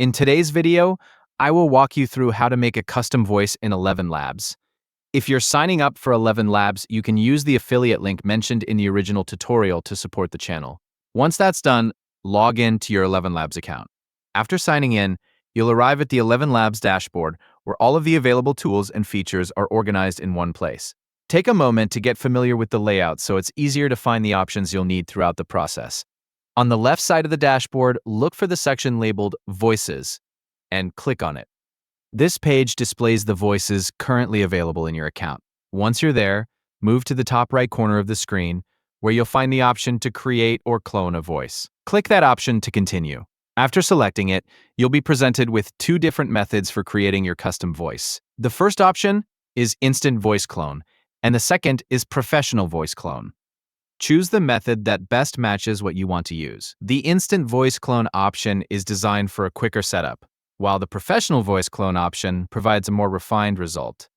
In today's video, I will walk you through how to make a custom voice in ElevenLabs. If you're signing up for ElevenLabs, you can use the affiliate link mentioned in the original tutorial to support the channel. Once that's done, log in to your ElevenLabs account. After signing in, you'll arrive at the ElevenLabs dashboard where all of the available tools and features are organized in one place. Take a moment to get familiar with the layout so it's easier to find the options you'll need throughout the process. On the left side of the dashboard, look for the section labeled Voices and click on it. This page displays the voices currently available in your account. Once you're there, move to the top right corner of the screen where you'll find the option to create or clone a voice. Click that option to continue. After selecting it, you'll be presented with two different methods for creating your custom voice. The first option is Instant Voice Clone, and the second is Professional Voice Clone. Choose the method that best matches what you want to use. The Instant Voice Clone option is designed for a quicker setup, while the Professional Voice Clone option provides a more refined result.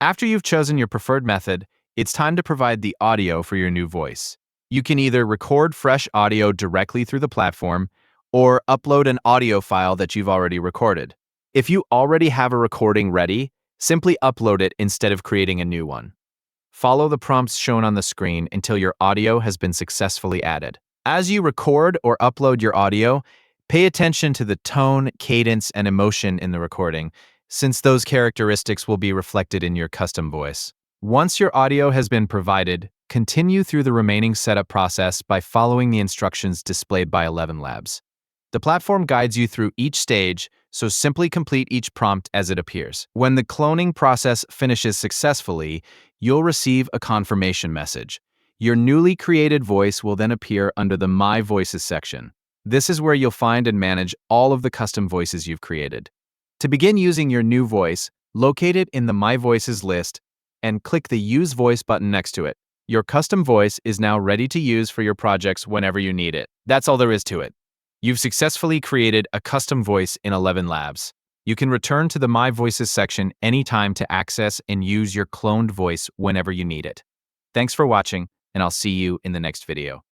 After you've chosen your preferred method, it's time to provide the audio for your new voice. You can either record fresh audio directly through the platform or upload an audio file that you've already recorded. If you already have a recording ready, simply upload it instead of creating a new one. Follow the prompts shown on the screen until your audio has been successfully added. As you record or upload your audio, pay attention to the tone, cadence, and emotion in the recording, since those characteristics will be reflected in your custom voice. Once your audio has been provided, continue through the remaining setup process by following the instructions displayed by ElevenLabs. The platform guides you through each stage, so simply complete each prompt as it appears. When the cloning process finishes successfully, you'll receive a confirmation message. Your newly created voice will then appear under the My Voices section. This is where you'll find and manage all of the custom voices you've created. To begin using your new voice, locate it in the My Voices list and click the Use Voice button next to it. Your custom voice is now ready to use for your projects whenever you need it. That's all there is to it. You've successfully created a custom voice in ElevenLabs. You can return to the My Voices section anytime to access and use your cloned voice whenever you need it. Thanks for watching, and I'll see you in the next video.